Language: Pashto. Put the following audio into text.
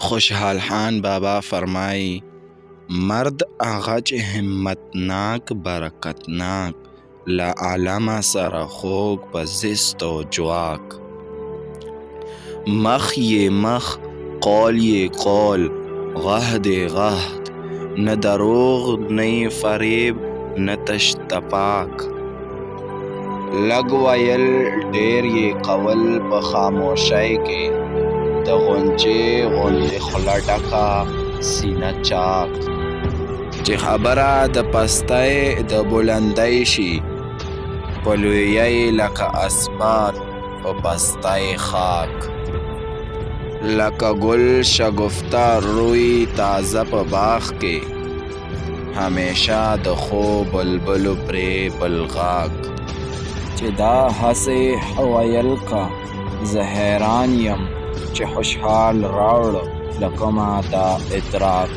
خوشحال خان بابا فرمایي مرد هغه چې همتناک برکتناک له عالمه سره خوږ په زیست و جواک مخ یې مخ قول یې قول غهد یې غهد نه دروغ نه فریب نه تش تپاک لږ ویل ډېر یې قول په خاموشۍ کې د غونچې غوندې خوله ډکه سینه چاک چې خبره د پستۍ د بلندۍ شي په لویۍ لکه اسمان په پستۍ خاک لکه ګل شګفته روی تازه په باغ کې همیشه د ښو بلبلو پرې بلغاک چې دا هسې ویل که زه حیران یم چې خوشحال راوړه له کومه دا ادراک